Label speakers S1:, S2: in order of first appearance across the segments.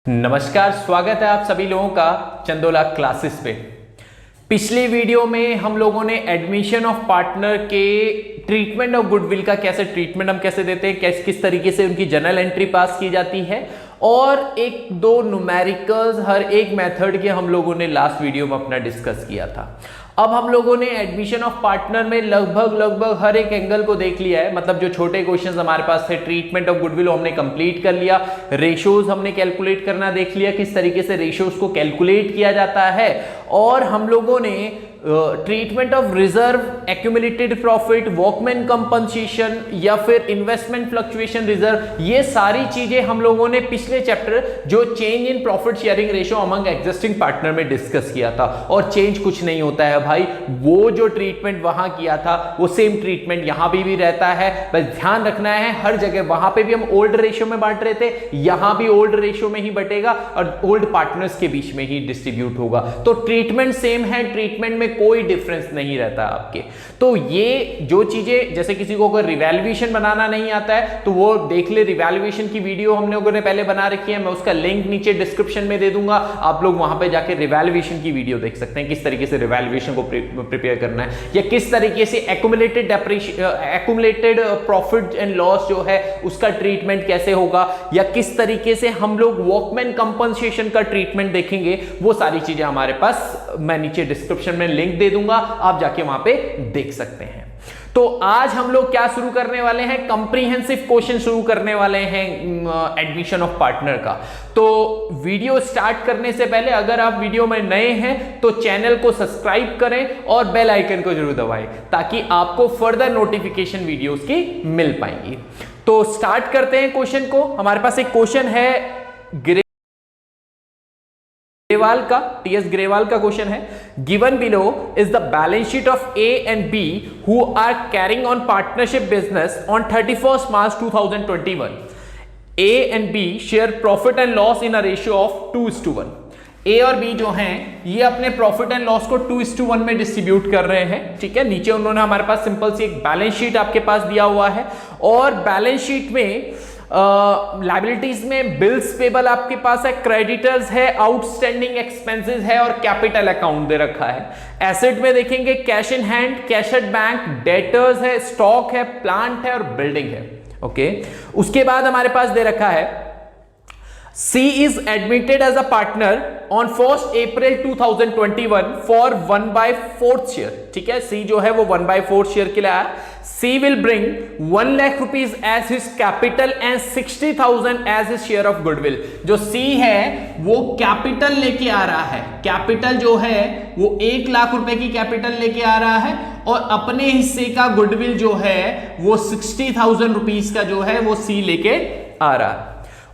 S1: नमस्कार, स्वागत है आप सभी लोगों का चंदोला क्लासेस पे। पिछले वीडियो में हम लोगों ने एडमिशन ऑफ पार्टनर के ट्रीटमेंट ऑफ गुडविल का कैसे ट्रीटमेंट हम कैसे देते हैं, किस तरीके से उनकी जर्नल एंट्री पास की जाती है और एक दो न्यूमेरिकल्स हर एक मेथड के हम लोगों ने लास्ट वीडियो में अपना डिस्कस किया था। अब हम लोगों ने एडमिशन ऑफ पार्टनर में लगभग हर एक एंगल को देख लिया है। मतलब जो छोटे क्वेश्चंस हमारे पास थे, ट्रीटमेंट ऑफ गुडविल हमने कंप्लीट कर लिया, रेशियोज हमने कैलकुलेट करना देख लिया, किस तरीके से रेशियोज को कैलकुलेट किया जाता है, और हम लोगों ने treatment of reserve, accumulated profit, workman compensation या फिर इन्वेस्टमेंट फ्लक्चुएशन रिजर्व, ये सारी चीजें हम लोगों ने पिछले चैप्टर जो change in profit sharing ratio among existing partner में डिस्कस किया था। और चेंज कुछ नहीं होता है भाई, वो जो ट्रीटमेंट वहां किया था वो सेम ट्रीटमेंट यहां भी रहता है। बस ध्यान रखना है, हर जगह वहां पे भी हम ओल्ड रेशियो में बांट रहे थे, यहां भी ओल्ड रेशियो में ही बटेगा और ओल्ड पार्टनर्स के बीच में ही डिस्ट्रीब्यूट होगा। तो ट्रीटमेंट सेम है, ट्रीटमेंट में कोई डिफरेंस नहीं रहता आपके। तो ये जो चीजें, जैसे किसी को अगर रिवैल्यूएशन बनाना नहीं आता है तो वो देख ले, रिवैल्यूएशन की वीडियो हम लोगों ने पहले बना रखी है, मैं उसका लिंक नीचे डिस्क्रिप्शन में दे दूंगा, आप लोग वहां पे जाके रिवैल्यूएशन की वीडियो देख सकते हैं, किस तरीके से रिवैल्यूएशन को प्रिपेयर करना है, या किस तरीके से एक्यूमुलेटेड प्रॉफिट एंड लॉस जो है उसका ट्रीटमेंट कैसे होगा, या किस तरीके से हम लोग वर्कमैन कंपनसेशन का ट्रीटमेंट देखेंगे। वो सारी चीजें हमारे पास मैं नीचे डिस्क्रिप्शन में लिंक दे दूंगा, आप जाके वहां पे देख सकते हैं। तो आज हम लोग क्या शुरू करने वाले हैं, कंप्रीहेंसिव क्वेश्चन शुरू करने वाले हैं एडमिशन ऑफ पार्टनर का। तो वीडियो स्टार्ट करने से पहले अगर आप वीडियो में नए हैं तो चैनल को सब्सक्राइब करें और बेल आइकन को जरूर दबाएं ताकि आपको फर्दर नोटिफिकेशन वीडियोस की मिल पाएंगी। तो स्टार्ट करते हैं क्वेश्चन को। हमारे पास एक क्वेश्चन है ग्रेवाल का, टीएस ग्रेवाल का क्वेश्चन है, given below is the balance sheet of A and B who are carrying on partnership business on 31st March 2021. A and B share profit and loss in a ratio of 2:1. A और B जो हैं ये अपने profit and loss को 2:1 में distribute कर रहे हैं, ठीक है। नीचे उन्होंने हमारे पास सिंपल सी एक बैलेंस शीट आपके पास दिया हुआ है और बैलेंस शीट में लायबिलिटीज में बिल्स पेबल आपके पास है, क्रेडिटर्स है, आउटस्टैंडिंग एक्सपेंसेस है और कैपिटल अकाउंट दे रखा है। एसेट में देखेंगे cash in hand, cash at bank, debtors है, स्टॉक है, प्लांट है और बिल्डिंग है, ओके। उसके बाद हमारे पास दे रखा है C is admitted as a partner on 1st April 2021 for 1/4 share, ठीक है। C जो है वो 1/4 शेयर के लिए आया। C will bring 1 lakh rupees as his capital and 60,000 as his share of goodwill. जो C है वो कैपिटल लेके आ रहा है, कैपिटल जो है वो 1 लाख रुपए की कैपिटल लेके आ रहा है और अपने हिस्से का गुडविल जो है वो 60,000 रुपीज का जो है वो C लेके आ रहा है।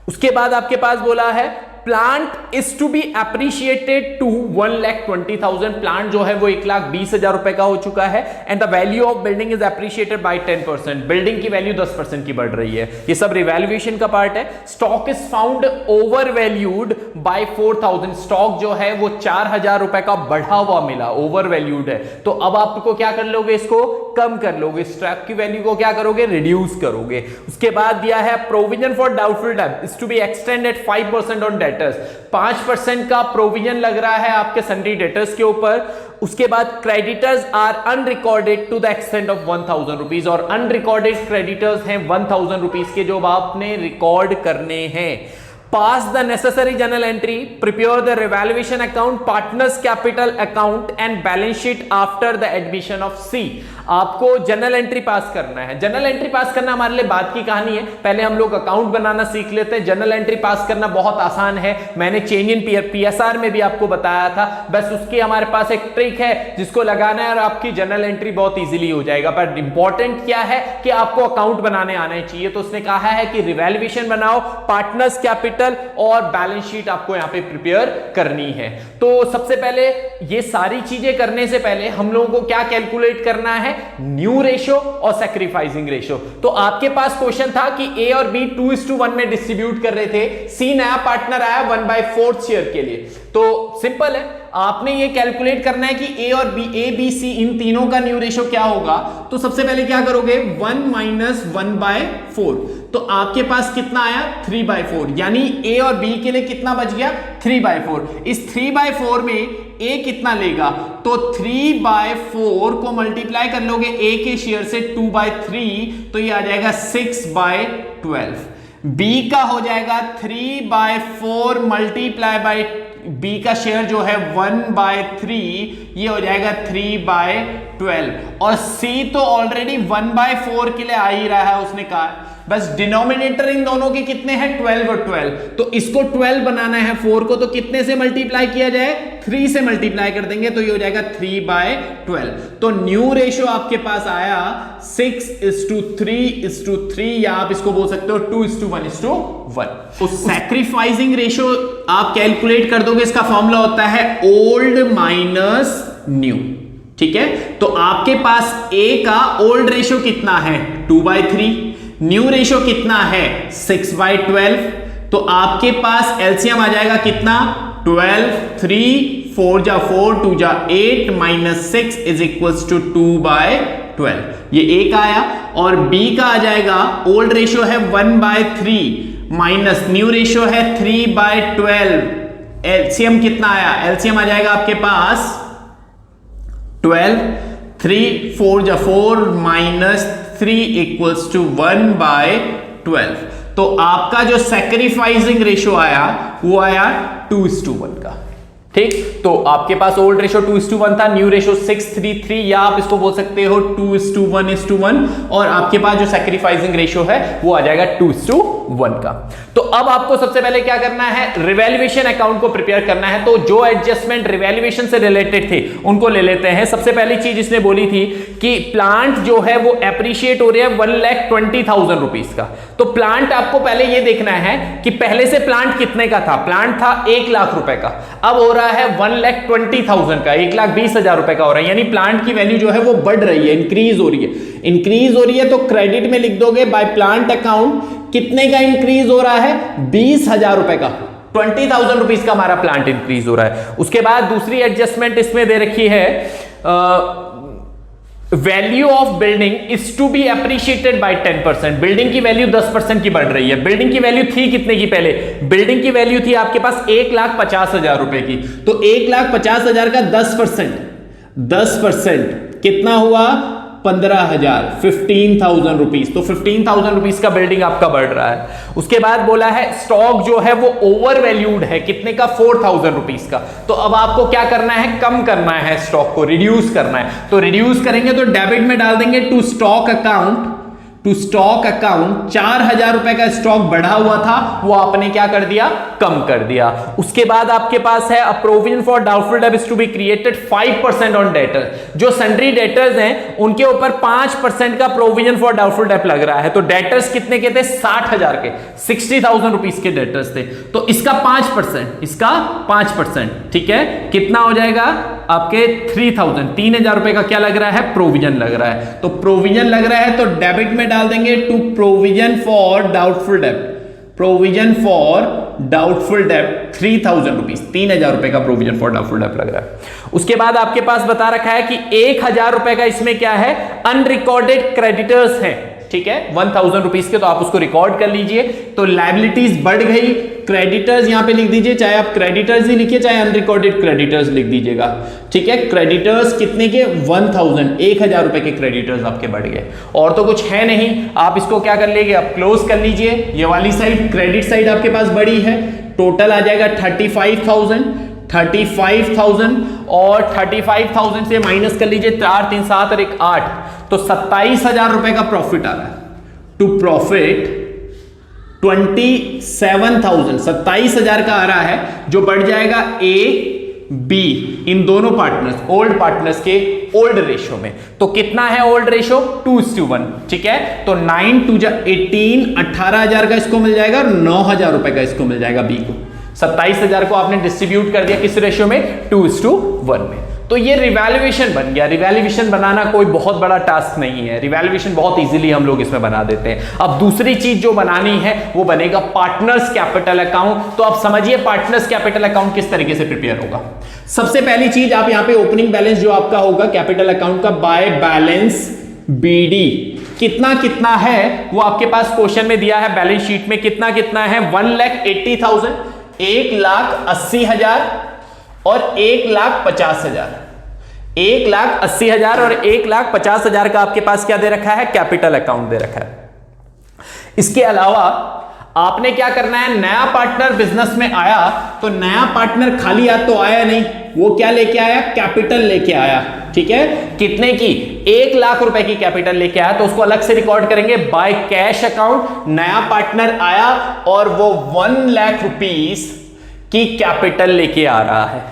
S1: उसके बाद आपके पास बोला है plant is to be appreciated to 1,20,000. Plant जो है वो 1,20,000 रुपए का हो चुका है and the value of building is appreciated by 10%. Building की वैल्यू 10% की बढ़ रही है। ये सब रिवैल्यूएशन का पार्ट है। Stock is found over valued bye 4,000. Stock जो है वो 4,000 रुपए का बढ़ा हुआ मिला, ओवर वैल्यूड है। तो अब आपको क्या कर लोगे, इसको कम कर लोगे, स्टॉक की वैल्यू को क्या करोगे, रिड्यूस करोगे। उसके बाद दिया है provision for doubtful debt is to be extended 5% on debtors. 5% का प्रोविजन लग रहा है आपके सन्ड्री डेटर्स के ऊपर। उसके बाद creditors are unrecorded to the extent of 1,000 rupees, और अनरिकॉर्डेड क्रेडिटर्स हैं 1,000 रुपीज के जो आपने रिकॉर्ड करने हैं। Pass the necessary journal entry, prepare the revaluation account, partners capital account and balance sheet after the admission of C. आपको journal entry पास करना है। जर्नल एंट्री पास करना हमारे लिए बात की कहानी है, पहले हम लोग अकाउंट बनाना सीख लेते हैं। जर्नल एंट्री पास करना बहुत आसान है, मैंने चेंज इन पीएसआर में भी आपको बताया था। बस उसकी हमारे पास एक ट्रिक है जिसको लगाना है और आपकी जर्नल एंट्री बहुत इजीली हो जाएगा। पर इंपॉर्टेंट क्या है कि आपको अकाउंट बनाने आना चाहिए। तो उसने कहा है कि रिवैल्यूएशन बनाओ, पार्टनर्स कैपिटल और बैलेंस शीट आपको यहां पे प्रिपेयर करनी है। तो सबसे पहले ये सारी चीजें करने से पहले हम लोगों को क्या कैलकुलेट करना है, न्यू रेशियो और सैक्रिफाइसिंग रेशियो। तो आपके पास क्वेश्चन था कि ए और बी 2:1 में डिस्ट्रीब्यूट कर रहे थे, सी नया पार्टनर आया 1/4 शेयर के लिए। तो सिंपल है, आपने ये कैलकुलेट करना है कि ए और बी, ए बी सी इन तीनों का न्यू रेशियो क्या होगा। तो सबसे पहले क्या करोगे, 1 - 1/4। तो आपके पास कितना आया 3/4, यानी ए और बी के लिए कितना बच गया 3/4। इस 3/4 में ए कितना लेगा, तो 3/4 को मल्टीप्लाई कर लोगे ए के शेयर से 2/3, तो ये आ जाएगा 6/12। बी का हो जाएगा 3/4 मल्टीप्लाई बाय बी का शेयर जो है 1/3, ये हो जाएगा 3/12। और सी तो ऑलरेडी 1/4 के लिए आ ही रहा है, उसने कहा बस डिनोमिनेटर इन दोनों के कितने हैं 12 और 12, तो इसको 12 बनाना है 4 को, तो कितने से मल्टीप्लाई किया जाए 3 से मल्टीप्लाई कर देंगे, तो ये हो जाएगा 3/12। तो न्यू रेशियो आपके पास आया 6:3:3, या आप इसको बोल सकते हो 2:1:1। तो सैक्रिफाइसिंग रेशियो आप कैलकुलेट कर दोगे, इसका फॉर्मूला होता है ओल्ड माइनस न्यू। ठीक है, तो आपके पास ए का ओल्ड रेशियो कितना है 2/3, न्यू रेशियो कितना है 6/12, तो आपके पास एलसीएम आ जाएगा कितना 12, 3 4 जा 4 2 जा 8 माइनस 6 इज इक्वल्स टू 2/12। ये ए का आया, और बी का आ जाएगा ओल्ड रेशियो है 1/3 माइनस न्यू रेशियो है 3/12, एलसीएम कितना आया, एलसीएम आ जाएगा आपके पास 12, 3 4 जा 4 माइनस 3 इक्वल्स टू 1/12। तो आपका जो सैक्रिफाइसिंग रेशियो आया वो आया 2:1 का। ठीक, तो आपके पास ओल्ड रेशियो 2:1 था, न्यू रेशियो 6:3:3, या आप इसको बोल सकते हो 2:1:1, और आपके पास जो सैक्रिफाइसिंग रेशियो है वो आ जाएगा 2:1 का। तो अब आपको सबसे पहले क्या करना है, रिवैल्यूएशन अकाउंट को प्रिपेयर करना है। तो जो एडजस्टमेंट रिवैल्यूएशन से रिलेटेड थे उनको ले लेते हैं। सबसे पहली चीज इसने बोली थी कि प्लांट जो है वो एप्रिशिएट हो रहा है 1,20,000 रुपीज का। तो प्लांट आपको पहले ये देखना है कि पहले से प्लांट कितने का था, प्लांट था 1 लाख रुपए का, अब हो रहा है 1,20,000 का, 1,20,000 रुपए का हो रहा है, यानी प्लांट की वैल्यू जो है वो बढ़ रही है, इंक्रीज हो रही है। इंक्रीज हो रही है तो क्रेडिट में लिख दोगे बाय प्लांट अकाउंट कितने का इंक्रीज हो रहा है 20,000 रुपए का, 20,000 रुपीज का हमारा प्लांट इंक्रीज हो रहा है। उसके बाद दूसरी एडजस्टमेंट इसमें दे रखी है, value of building is to be appreciated by 10%। Building की वैल्यू 10% की बढ़ रही है। बिल्डिंग की वैल्यू थी कितने की, पहले बिल्डिंग की वैल्यू थी आपके पास 1,50,000 रुपए की, तो 1,50,000 का 10% कितना हुआ 15,000, 15,000 रुपीज। तो 15,000 रुपीज का बिल्डिंग आपका बढ़ रहा है। उसके बाद बोला है स्टॉक जो है वो ओवर वैल्यूड है, कितने का 4,000 रुपीज का। तो अब आपको क्या करना है, कम करना है, स्टॉक को रिड्यूस करना है। तो रिड्यूस करेंगे तो डेबिट में डाल देंगे टू स्टॉक अकाउंट, 4,000 रुपए का स्टॉक बढ़ा हुआ था, वो आपने क्या कर दिया, कम कर दिया। उसके बाद आपके पास है a provision for doubtful debt is to be created 5% on debtor. जो सन्ड्री डेटर्स हैं उनके ऊपर 5% का प्रोविजन फॉर डाउटफुल डेट लग रहा है। तो डेटर्स कितने के थे 60,000 के, 60,000 रुपीज के डेटर्स थे। तो इसका 5%, ठीक है, कितना हो जाएगा आपके 3,000 रुपए का क्या लग रहा है, प्रोविजन लग रहा है। तो प्रोविजन लग रहा है तो डेबिट में डाल देंगे to provision for doubtful debt, 3,000 rupees, 3,000 रुपए का प्रोविजन फॉर डाउटफुल डेट लग रहा है। उसके बाद आपके पास बता रखा है कि 1,000 रुपए का इसमें क्या है, अनरिकॉर्डेड क्रेडिटर्स है। ठीक है, 1,000 रुपीज के, तो आप उसको रिकॉर्ड कर लीजिए। तो लायबिलिटीज बढ़ गई, क्रेडिटर्स यहां पे लिख दीजिए, चाहे आप क्रेडिटर्स ही लिखिए चाहे अनरिकॉर्डेड क्रेडिटर्स लिख दीजिएगा। ठीक है, क्रेडिटर्स कितने के 1,000 रुपए के क्रेडिटर्स आपके बढ़ गए, और तो कुछ है नहीं। आप इसको क्या कर लेंगे, आप क्लोज कर लीजिए। ये वाली साइड क्रेडिट साइड आपके पास बड़ी है, टोटल आ जाएगा 35,000 और 35,000 से माइनस कर लीजिए 4 3 7 और 1 8, तो 27,000 रुपए का प्रॉफिट आ रहा है। टू प्रॉफिट 27,000, 27,000 का आ रहा है, जो बढ़ जाएगा ए बी इन दोनों पार्टनर्स, ओल्ड पार्टनर्स के ओल्ड रेशियो में। तो कितना है ओल्ड रेशियो 2:1। ठीक है, तो 9 2 18, 18,000 का इसको मिल जाएगा और 9,000 रुपए का इसको मिल जाएगा बी को। 27,000 को आपने डिस्ट्रीब्यूट कर दिया किस रेशियो में, 2:1 में। तो ये रिवैल्यूएशन बन गया। रिवैल्यूएशन बनाना कोई बहुत बड़ा टास्क नहीं है, रिवैल्यूएशन बहुत इजीली हम लोग इसमें बना देते हैं। अब दूसरी चीज जो बनानी है वो बनेगा पार्टनर्स कैपिटल अकाउंट। तो आप समझिए पार्टनर्स कैपिटल अकाउंट किस तरीके से प्रिपेयर होगा। सबसे पहली चीज आप यहां पे ओपनिंग बैलेंस जो आपका होगा कैपिटल अकाउंट का, बाय बैलेंस BD कितना कितना है वो आपके पास क्वेश्चन में दिया है, बैलेंस शीट में कितना कितना है, 1,80,000, 1,80,000 और 1,50,000, 1,80,000 और 1,50,000 का आपके पास क्या दे रखा है, कैपिटल अकाउंट दे रखा है। इसके अलावा आपने क्या करना है, नया पार्टनर बिजनेस में आया तो नया पार्टनर खाली हाथ तो आया नहीं, वो क्या लेके आया, कैपिटल लेके आया। ठीक है, कितने की, 1,00,000 रुपए की कैपिटल लेके आया, तो उसको अलग से रिकॉर्ड करेंगे बाय कैश अकाउंट। नया पार्टनर आया और वो 1,00,000 रुपीस की कैपिटल लेके आ रहा है।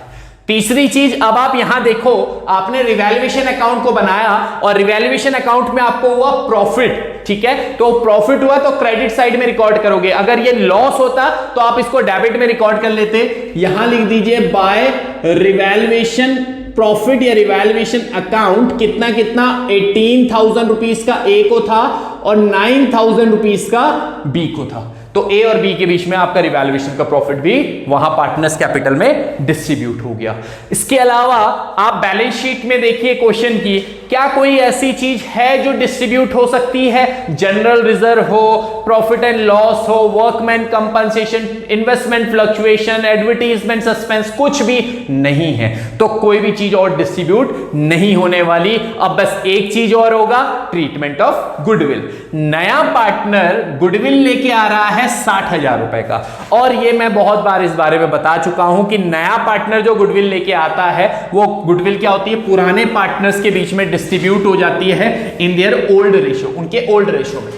S1: तीसरी चीज, अब आप यहां देखो, आपने रिवैल्यूएशन अकाउंट को बनाया और रिवैल्यूएशन अकाउंट में आपको हुआ प्रॉफिट। ठीक है, तो प्रॉफिट हुआ तो क्रेडिट साइड में रिकॉर्ड करोगे, अगर ये लॉस होता तो आप इसको डेबिट में रिकॉर्ड कर लेते। यहां लिख दीजिए बाय रिवैल्यूएशन प्रॉफिट या रिवैल्यूएशन अकाउंट कितना कितना, 18,000 रुपीस का ए को था और 9,000 रुपीस का बी को था। तो ए और बी के बीच में आपका रिवैल्यूएशन का प्रॉफिट भी वहां पार्टनर्स कैपिटल में डिस्ट्रीब्यूट हो गया। इसके अलावा आप बैलेंस शीट में देखिए क्वेश्चन की, क्या कोई ऐसी चीज है जो डिस्ट्रीब्यूट हो सकती है, जनरल रिजर्व हो, प्रॉफिट एंड लॉस हो, workman compensation, investment fluctuation, advertisement suspense, कुछ भी नहीं है। तो कोई भी चीज और डिस्ट्रीब्यूट नहीं होने वाली। अब बस एक चीज और होगा, ट्रीटमेंट ऑफ गुडविल। नया पार्टनर गुडविल लेके आ रहा है 60,000 रुपए का, और ये मैं बहुत बार इस बारे में बता चुका हूं कि नया पार्टनर जो गुडविल लेके आता है, वो गुडविल क्या होती है, पुराने पार्टनर्स के बीच में डिस्ट्रीब्यूट हो जाती है इन देयर ओल्ड रेशियो, उनके ओल्ड रेशियो में।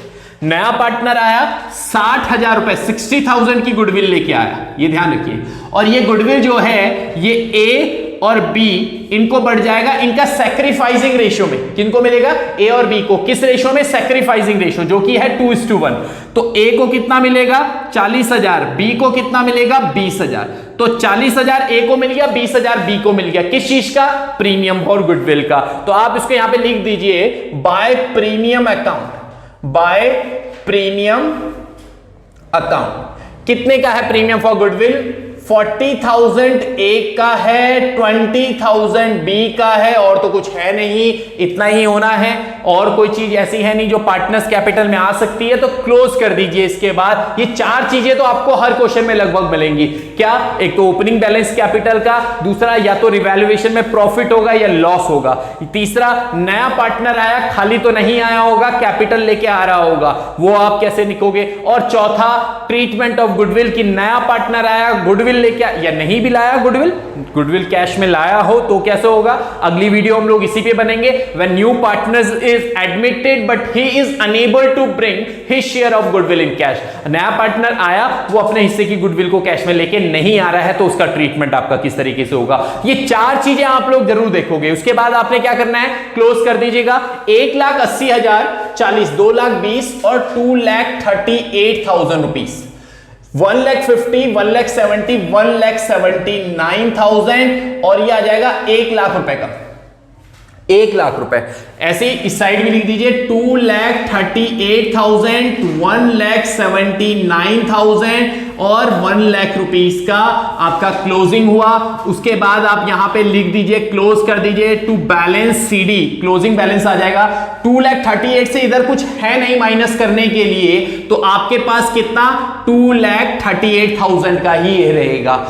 S1: नया पार्टनर आया 60,000 रुपए, 60,000 की गुडविल लेके आया, ये ध्यान रखिए। और ये गुडविल जो है ये ए और बी इनको बढ़ जाएगा इनका सैक्रिफाइसिंग रेशियो में। किनको मिलेगा, ए और बी को, किस रेशियो में, सैक्रिफाइसिंग रेशियो, जो कि है 2:1। तो ए को कितना मिलेगा, 40,000, बी को कितना मिलेगा, 20,000। तो 40,000 ए को मिल गया, 20,000 बी को मिल गया, किस चीज का, प्रीमियम और गुडविल का। तो आप इसको यहां पे लिख दीजिए by premium account, by premium account. कितने का है प्रीमियम फॉर गुडविल, 40,000 ए का है, 20,000 बी का है, और तो कुछ है नहीं, इतना ही होना है, और कोई चीज ऐसी है नहीं जो पार्टनर्स कैपिटल में आ सकती है। तो क्लोज कर दीजिए। इसके बाद ये चार चीजें तो आपको हर क्वेश्चन में लगभग मिलेंगी। क्या, एक तो ओपनिंग बैलेंस कैपिटल का, दूसरा या तो रिवैल्यूएशन में प्रॉफिट होगा या लॉस होगा, तीसरा नया पार्टनर आया, खाली तो नहीं आया होगा, कैपिटल लेके आ रहा होगा, वो आप कैसे निकोगे, और चौथा ट्रीटमेंट ऑफ गुडविल की नया पार्टनर आया, गुडविल लेके या नहीं भी लाया, गुडविल कैश में लाया हो तो कैसे होगा, अगली वीडियो हम लोग इसी पे बनेंगे। When new partners is admitted but he is unable to bring his share of goodwill in cash. नया पार्टनर आया, वो अपने हिस्से की गुडविल को कैश में लेके नहीं आ रहा है, तो उसका ट्रीटमेंट आपका किस तरीके से होगा। ये चार चीजें आप लोग जरूर देखोगे। उसके बाद आपने क्या करना है, क्लोज कर दीजिएगा। 1,80,000, 40, 2,20,000 और 2,38,000 रुपीस, 1,50,000, 1,70,000, 1,79,000 और ये आ जाएगा 1,00,000 रुपए का, 1,00,000 रुपए। ऐसे ही इस साइड में लिख दीजिए 2,38,000, 1,79,000 और 1,00,000 रुपीस का आपका क्लोजिंग हुआ। उसके बाद आप यहां पे लिख दीजिए, क्लोज कर दीजिए to balance CD, closing balance आ जाएगा 2,38,000 से इधर कुछ है नहीं माइनस करने के लिए, तो आपके पास कितना, 2,38,000 का ही रहेगा।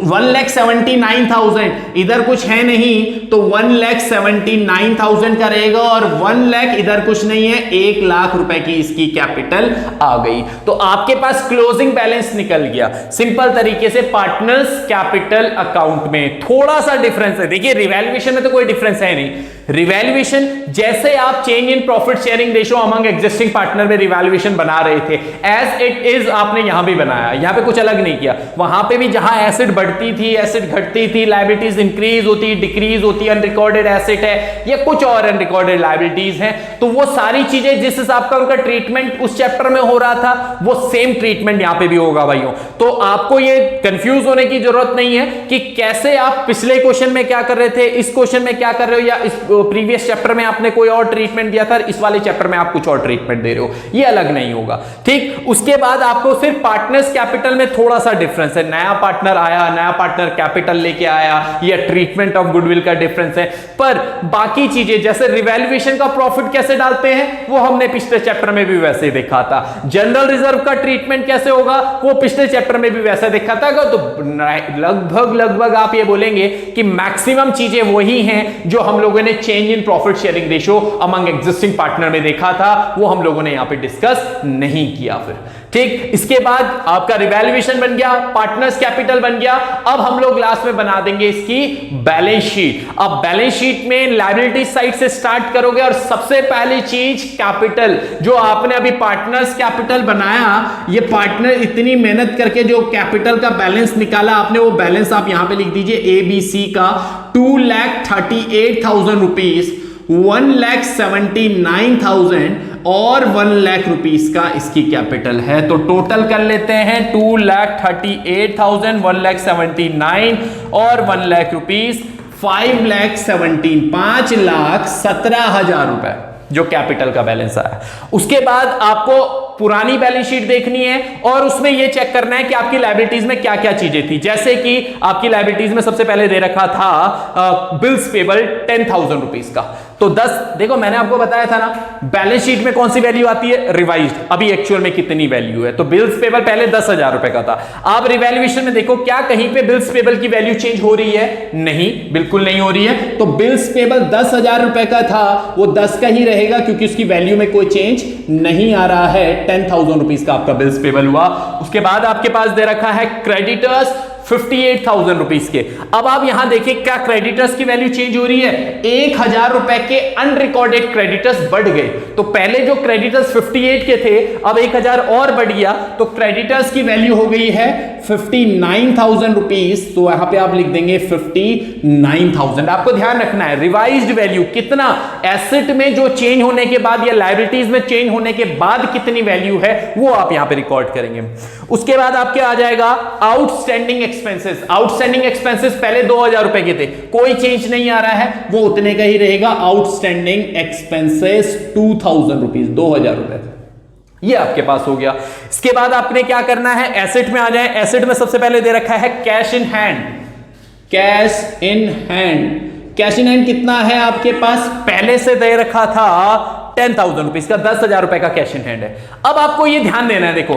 S1: 1,79,000 इधर कुछ है नहीं तो 1,79,000 का रहेगा, और 1,00,000 इधर कुछ नहीं है, 1,00,000 रुपए की इसकी कैपिटल आ गई। तो आपके पास क्लोजिंग बैलेंस निकल गया। सिंपल तरीके से पार्टनर्स कैपिटल अकाउंट में थोड़ा सा डिफरेंस है। देखिए रिवैल्यूएशन में तो कोई डिफरेंस है नहीं। रिवैल्यूएशन जैसे आप change in profit sharing ratio among existing partner में रिवैल्यूएशन बना रहे थे, एज इट इज आपने यहां भी बनाया, यहां पे कुछ अलग नहीं किया। वहां पे भी जहां एसेट बढ़ती थी, एसेट घटती थी, लायबिलिटीज इंक्रीज होती, डिक्रीज होती, अनरिकॉर्डेड एसेट है या कुछ और अनरिकॉर्डेड लायबिलिटीज हैं, तो वो सारी चीजें जिस हिसाब का उनका ट्रीटमेंट उस चैप्टर में हो रहा था, वो सेम ट्रीटमेंट यहां पे भी होगा भाइयों। तो आपको ये कंफ्यूज होने की जरूरत नहीं है कि कैसे आप पिछले क्वेश्चन में क्या कर रहे थे, इस क्वेश्चन में क्या कर रहे हो, या इस प्रीवियस चैप्टर में आपने कोई और ट्रीटमेंट दिया था, इस वाले चैप्टर में आप कुछ और ट्रीटमेंट दे रहे हो, ये अलग नहीं होगा। ठीक, उसके बाद आपको सिर्फ पार्टनर्स कैपिटल में थोड़ा सा डिफरेंस है, नया पार्टनर आया, नया पार्टनर कैपिटल लेके आया, या ट्रीटमेंट ऑफ गुडविल का डिफरेंस है, पर बाकी चीजें जैसे रिवैल्यूएशन का प्रॉफिट कैसे डालते हैं वो हमने पिछले चैप्टर में भी वैसे देखा था, जनरल रिजर्व का ट्रीटमेंट कैसे होगा वो पिछले चैप्टर में भी वैसे देखा था। तो लगभग आप ये बोलेंगे कि मैक्सिमम चीजें वही हैं जो हम लोगों ने change in profit sharing ratio among existing partner में देखा था, वो हम लोगों ने यहां पे डिस्कस नहीं किया फिर। ठीक, इसके बाद आपका रिवैल्यूएशन बन गया, पार्टनर्स कैपिटल बन गया। अब हम लोग लास्ट में बना देंगे इसकी बैलेंस शीट। अब बैलेंस शीट में लायबिलिटी साइड से स्टार्ट करोगे और सबसे पहली चीज कैपिटल, जो आपने अभी पार्टनर्स कैपिटल बनाया, ये पार्टनर इतनी मेहनत करके जो कैपिटल का बैलेंस निकाला आपने, वो बैलेंस आप यहां पे लिख दीजिए ABC का 2,38,000 रुपीज, 1,79,000 और 1 लाख रुपीस का इसकी कैपिटल है। तो टोटल कर लेते हैं 2,38,000, 1,79,000 और 1 लाख रुपीस, 5,17,000 रुपए जो कैपिटल का बैलेंस आया। उसके बाद आपको पुरानी बैलेंस शीट देखनी है और उसमें यह चेक करना है कि आपकी लायबिलिटीज में क्या क्या चीजें थी। जैसे कि आपकी लायबिलिटीज में सबसे पहले दे रखा था बिल्स पेबल 10,000 रुपीस का, तो 10, देखो मैंने आपको बताया था ना बैलेंस शीट में कौन सी वैल्यू आती है, रिवाइज्ड, अभी एक्चुअल में कितनी वैल्यू है। तो बिल्स पेबल पहले 10,000 रुपए का था। आप रिवैल्यूएशन में देखो क्या कहीं पे बिल्स पेबल की वैल्यू चेंज हो रही है, नहीं, बिल्कुल नहीं हो रही है। तो बिल्स पेबल 10,000 रुपए का था, वो 10 का ही रहेगा क्योंकि उसकी वैल्यू में कोई चेंज नहीं आ रहा है। 10,000 रुपीस का आपका बिल्स पेबल हुआ। उसके बाद आपके पास दे रखा है क्रेडिटर्स 58,000 रुपीस के। अब आप यहां देखिए क्या क्रेडिटर्स की वैल्यू चेंज हो रही है, 1,000 रुपए के अनरिकॉर्डेड क्रेडिटर्स बढ़ गए। तो पहले जो क्रेडिटर्स 58 के थे अब 1,000 और बढ़ गया, तो क्रेडिटर्स की वैल्यू हो गई है 59,000 रुपीस। तो यहां पे आप लिख देंगे 59,000। आपको ध्यान रखना है रिवाइज्ड वैल्यू कितना, एसेट में जो चेंज होने के बाद या लायबिलिटीज में चेंज होने के बाद कितनी वैल्यू है वो आप यहां पे रिकॉर्ड करेंगे। उसके बाद आपके आ जाएगा आउटस्टैंडिंग एक्सपेंसेस। आउटस्टैंडिंग एक्सपेंसेस पहले 2,000 रुपए के थे, कोई चेंज नहीं आ रहा है, वो उतने का ही रहेगा। आउटस्टैंडिंग एक्सपेंसेस 2,000 रुपीज, 2,000 रुपए, ये आपके पास हो गया। इसके बाद आपने क्या करना है, एसेट में आ जाए। एसेट में सबसे पहले दे रखा है cash in hand. Cash in hand, cash in hand कितना है आपके पास, पहले से दे रखा था 10,000 रुपीज का, 10,000 रुपए का कैश इन हैंड है। अब आपको ये ध्यान देना है, देखो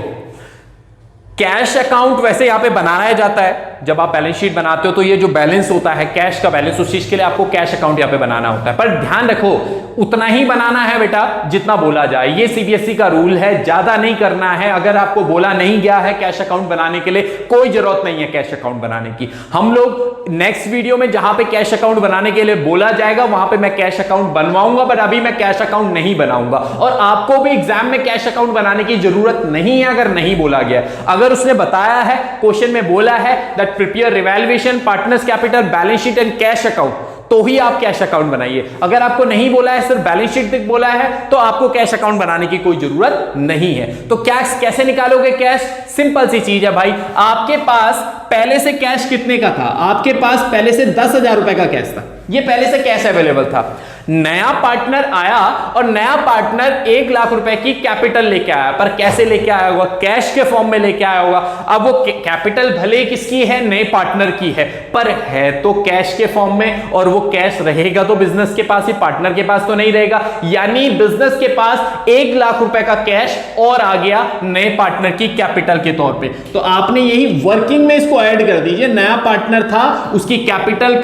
S1: कैश अकाउंट वैसे यहां पे बनाया जाता है, जब आप बैलेंस शीट बनाते हो तो ये जो बैलेंस होता है कैश का बैलेंस, उस चीज के लिए आपको कैश अकाउंट यहां पे बनाना होता है। पर ध्यान रखो उतना ही बनाना है बेटा जितना बोला जाए, ये सीबीएसई का रूल है, ज्यादा नहीं करना है। अगर आपको बोला नहीं गया है कैश अकाउंट बनाने के लिए, कोई जरूरत नहीं है कैश अकाउंट बनाने की। हम लोग नेक्स्ट वीडियो में जहां पे कैश अकाउंट बनाने के लिए बोला जाएगा वहां पे मैं कैश अकाउंट बनवाऊंगा, बट अभी मैं कैश अकाउंट नहीं बनाऊंगा। और आपको भी एग्जाम में कैश अकाउंट बनाने की जरूरत नहीं है अगर नहीं बोला गया। अगर उसने बताया है, क्वेश्चन में बोला है that prepare revaluation, partners capital, balance sheet and cash account, तो ही आप कैश अकाउंट बनाइए। अगर आपको नहीं बोला है, सिर्फ बैलेंस शीट तक बोला है, तो आपको कैश अकाउंट बनाने की कोई जरूरत नहीं है। तो कैश कैसे निकालोगे कैश, सिंपल सी चीज है भाई। आपके पास पहले से कैश कितने का था, आपके पास पहले से 10,000 रुपए का कैश था, ये पहले से कैश अवेलेबल था। नया पार्टनर आया और नया पार्टनर 1 लाख रुपए की कैपिटल लेके आया, पर कैसे लेके आया होगा, कैश के फॉर्म में लेके आया होगा। अब वो कैपिटल भले किसकी है, नए पार्टनर की है, पर है तो कैश के फॉर्म में, और वो कैश रहेगा तो बिजनेस के पास ही, पार्टनर के पास तो नहीं रहेगा। यानी बिजनेस के पास 1 लाख रुपए का कैश और आ गया नए पार्टनर की कैपिटल के तौर पे। तो आपने यही वर्किंग में इसको ऐड कर दीजिए, नया पार्टनर था उसकी कैपिटल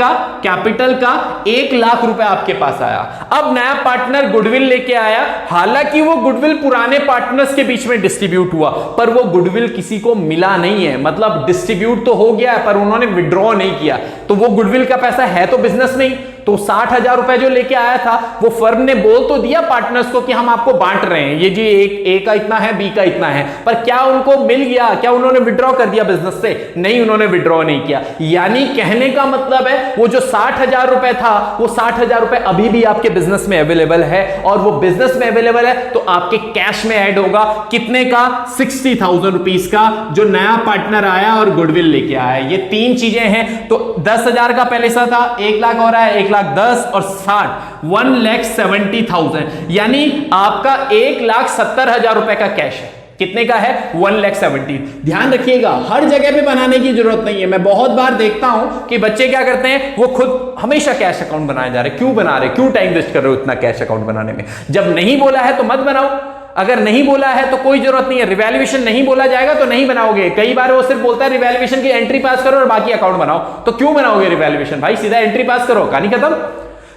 S1: का 1 लाख रुपए आपके पास आया। अब नया पार्टनर गुडविल लेके आया, हालांकि वो गुडविल पुराने पार्टनर्स के बीच में डिस्ट्रीब्यूट हुआ, पर वो गुडविल किसी को मिला नहीं है, मतलब डिस्ट्रीब्यूट तो हो गया है पर उन्होंने विड्रॉ नहीं किया। तो वो गुडविल का पैसा है तो बिजनेस में ही, तो 60,000 रुपए जो लेके आया था वो फर्म ने बोल तो दिया पार्टनर्स को कि हम आपको बांट रहे हैं, ये जी ए का इतना है, बी का इतना है, पर क्या उनको मिल गया, क्या उन्होंने विड्रॉ कर दिया बिजनेस से, नहीं, उन्होंने विड्रॉ नहीं किया। यानी कहने का मतलब है वो जो 60,000 रुपए था वो 60,000 रुपए अभी भी आपके बिजनेस में अवेलेबल है, और वो बिजनेस में अवेलेबल है तो आपके कैश में ऐड होगा कितने का, 60,000 रुपीस का, जो नया पार्टनर आया और गुडविल लेके आया। ये तीन चीजें हैं। तो 10,000 का पहले सा था, 1 लाख हो रहा है, 1 1,10,000 और 60 1,70,000, यानी आपका 1,70,000 रुपए का कैश है। कितने का है? 1,70,000। ध्यान रखिएगा, हर जगह पे बनाने की जरूरत नहीं है। मैं बहुत बार देखता हूं कि बच्चे क्या करते हैं, वो खुद हमेशा कैश अकाउंट बनाए जा रहे हैं। क्यों बना रहे, क्यों टाइम वेस्ट कर रहे हो इतना कैश अकाउंट बनाने में? जब नहीं बोला है तो मत बनाओ, अगर नहीं बोला है तो कोई जरूरत नहीं है। रिवैल्यूएशन नहीं बोला जाएगा तो नहीं बनाओगे। कई बार वो सिर्फ बोलता है रिवैल्यूएशन की एंट्री पास करो और बाकी अकाउंट बनाओ, तो क्यों बनाओगे रिवैल्यूएशन? भाई सीधा एंट्री पास करो, कहानी खत्म।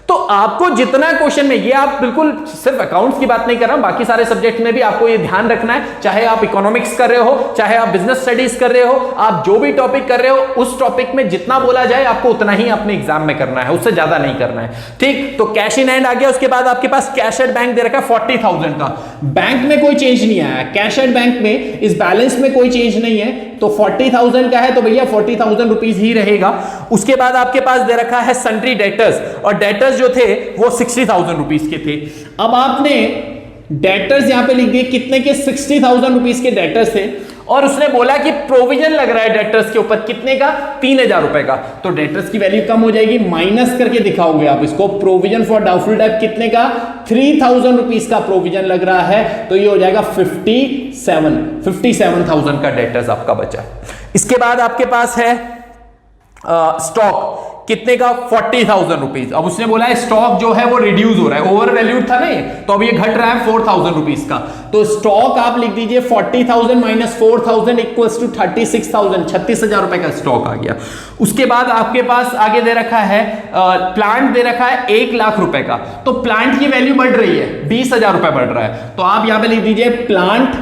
S1: तो आपको जितना क्वेश्चन में, ये आप बिल्कुल सिर्फ अकाउंट्स की बात नहीं कर रहा हूं, बाकी सारे सब्जेक्ट में भी आपको ये ध्यान रखना है। चाहे आप इकोनॉमिक्स कर रहे हो, चाहे आप बिजनेस स्टडीज कर रहे हो, आप जो भी टॉपिक कर रहे हो, उस टॉपिक में जितना बोला जाए आपको उतना ही अपने एग्जाम में करना है, उससे ज्यादा नहीं करना है। ठीक, तो कैश इन हैंड आ गया। उसके बाद आपके पास कैश एट बैंक दे रखा है 40,000 का। बैंक में कोई चेंज नहीं आया, कैश एट बैंक में इस बैलेंस में कोई चेंज नहीं है, तो 40,000 का है तो भैया 40,000 रुपीज ही रहेगा। उसके बाद आपके पास दे रखा है सन्ड्री डेटर्स, और डेटर्स जो थे वो 60,000 रुपीज के थे। अब आपने डेटर्स यहां पे लिख दिए, कितने के? 60,000 रुपीज के डेटर्स थे, और उसने बोला कि प्रोविजन लग रहा है डेटर्स के ऊपर, कितने का? 3,000 रुपए का। तो डेटर्स की वैल्यू कम हो जाएगी, माइनस करके दिखाओगे आप इसको। प्रोविजन फॉर डाउटफुल डेट कितने का? 3,000 रुपीज का प्रोविजन लग रहा है, तो ये हो जाएगा 57,000 का डेटर्स आपका बचा। इसके बाद आपके पास है स्टॉक, कितने का? 40,000 रुपीज। अब उसने बोला है स्टॉक जो है वो रिड्यूस हो रहा है, ओवर वैल्यूड था नहीं, तो अब ये घट रहा है 4,000 रुपीज का। तो स्टॉक आप लिख दीजिए 40,000 माइनस 4,000 इक्वल्स टू 36,000, 36,000 रुपए का स्टॉक आ गया। उसके बाद आपके पास आगे दे रखा है प्लांट दे रखा है 1,00,000 रुपए का। तो प्लांट की वैल्यू बढ़ रही है, 20,000 रुपए बढ़ रहा है, तो आप यहां पे लिख दीजिए प्लांट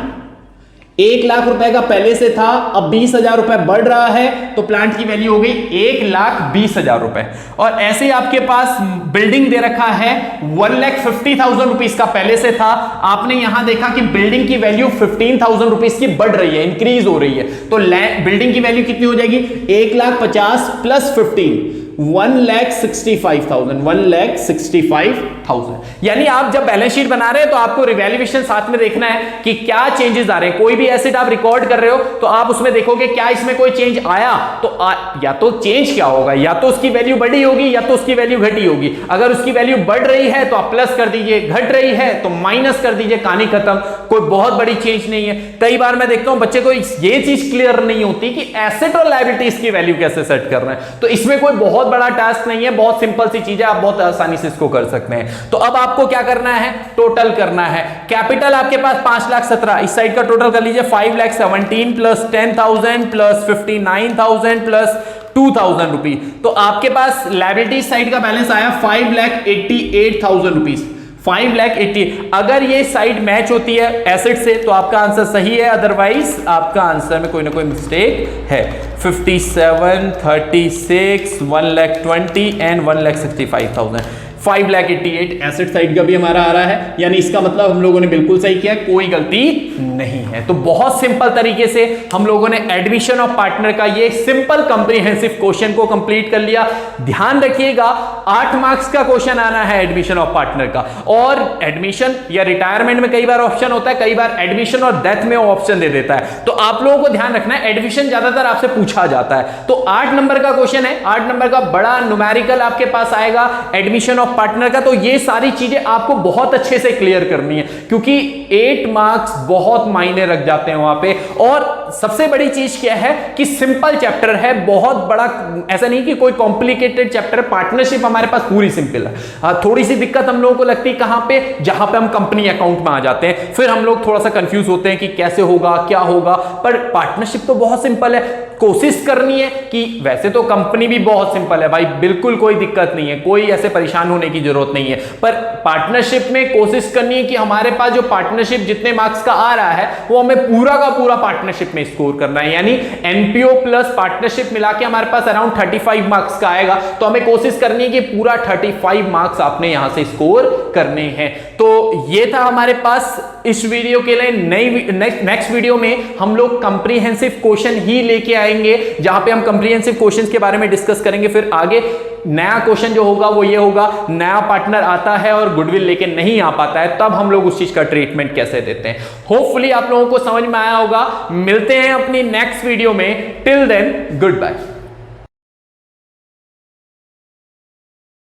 S1: 1,00,000 रुपए का पहले से था, अब 20,000 रुपए बढ़ रहा है, तो प्लांट की वैल्यू हो गई 1,20,000 रुपए। और ऐसे ही आपके पास बिल्डिंग दे रखा है 1,50,000 रुपीज का पहले से था, आपने यहां देखा कि बिल्डिंग की वैल्यू 15,000 रुपीज की बढ़ रही है, इंक्रीज हो रही है, तो बिल्डिंग की वैल्यू कितनी हो जाएगी? 1,50,000 प्लस 15, 1,65,000, 1,65,000। यानी आप जब बैलेंस शीट बना रहे हैं तो आपको रिवैल्यूएशन साथ में देखना है कि क्या चेंजेस आ रहे हैं। कोई भी एसेट आप रिकॉर्ड कर रहे हो तो आप उसमें देखोगे क्या इसमें कोई चेंज आया, तो या तो चेंज क्या होगा, या तो उसकी वैल्यू बढ़ी होगी या तो उसकी वैल्यू घटी होगी। अगर उसकी वैल्यू बढ़ रही है तो आप प्लस कर दीजिए, घट रही है तो माइनस कर दीजिए, कहानी खत्म, कोई बहुत बड़ी चेंज नहीं है। कई बार मैं देखता हूं बच्चे को ये चीज क्लियर नहीं होती कि एसेट और लायबिलिटीज की वैल्यू कैसे सेट करना है, तो इसमें कोई बहुत बड़ा टास्क नहीं है, बहुत सिंपल सी चीज है, आप बहुत आसानी से इसको कर सकते हैं। तो अब आपको क्या करना है? टोटल करना है। कैपिटल आपके पास 5,17,000, इस साइड का टोटल कर लीजिए 5,17,000 प्लस 10,000 प्लस 59,000 प्लस 2,000 रुपीज। तो आपके पास लायबिलिटी साइड का बैलेंस आया 5,88,000 रुपीज, 5,80,000। अगर ये साइड मैच होती है एसेट से तो आपका आंसर सही है, अदरवाइज आपका आंसर में कोई ना कोई मिस्टेक है। 57, 36, 1,20,000 एंड 1,65,000। 5,88,000 एसेट साइड का भी हमारा आ रहा है, यानी इसका मतलब हम लोगों ने बिल्कुल सही किया, कोई गलती नहीं है। तो बहुत सिंपल तरीके से हम लोगों ने एडमिशन ऑफ पार्टनर का ये सिंपल कंप्रीहेंसिव क्वेश्चन को कंप्लीट कर लिया। ध्यान रखिएगा 8 मार्क्स का क्वेश्चन आना है एडमिशन ऑफ पार्टनर का, और एडमिशन या रिटायरमेंट में कई बार ऑप्शन होता है, कई बार एडमिशन और डेथ में ऑप्शन दे देता है। तो आप लोगों को ध्यान रखना है, एडमिशन ज्यादातर आपसे पूछा जाता है, तो 8 नंबर का क्वेश्चन है, 8 नंबर का बड़ा न्यूमेरिकल आपके पास आएगा एडमिशन ऑफ पार्टनर का। तो ये सारी चीजें आपको बहुत अच्छे से क्लियर करनी है, क्योंकि 8 मार्क्स बहुत मायने रख जाते हैं वहां पे। और सबसे बड़ी चीज क्या है कि सिंपल चैप्टर है, बहुत बड़ा ऐसा नहीं कि कोई कॉम्प्लिकेटेड चैप्टर। पार्टनरशिप हमारे पास पूरी सिंपल है। थोड़ी सी दिक्कत हम लोगों को लगती है कहां पे, जहां पे हम कंपनी अकाउंट में आ जाते हैं, फिर हम लोग थोड़ा सा कंफ्यूज होते हैं कि कैसे होगा, क्या होगा। पर पार्टनरशिप तो बहुत सिंपल है, कोशिश करनी है कि, वैसे तो कंपनी भी बहुत सिंपल है भाई, बिल्कुल कोई दिक्कत नहीं है, कोई ऐसे परेशान होने की जरूरत नहीं है। पर पार्टनरशिप में कोशिश करनी है कि हमारे पास जो पार्टनरशिप जितने मार्क्स का आ रहा है वो हमें पूरा का पूरा पार्टनरशिप में स्कोर करना है। यानी एनपीओ प्लस पार्टनरशिप मिला के हमारे पास अराउंड 35 मार्क्स का आएगा, तो हमें कोशिश करनी है कि पूरा 35 मार्क्स आपने यहां से स्कोर करने हैं। तो ये था हमारे पास इस वीडियो के लिए। नेक्स्ट वीडियो में हम लोग कंप्रीहेंसिव क्वेश्चन ही लेके आएंगे, जहां पे हम कंप्रीहेंसिव क्वेश्चंस के बारे में डिस्कस करेंगे। फिर आगे नया क्वेश्चन जो होगा वो ये होगा, नया पार्टनर आता है और गुडविल लेके नहीं आ पाता है, तब हम लोग उस चीज का ट्रीटमेंट कैसे देते हैं। होपफुली आप लोगों को समझ में आया होगा। मिलते हैं अपनी नेक्स्ट वीडियो में। Till then good bye.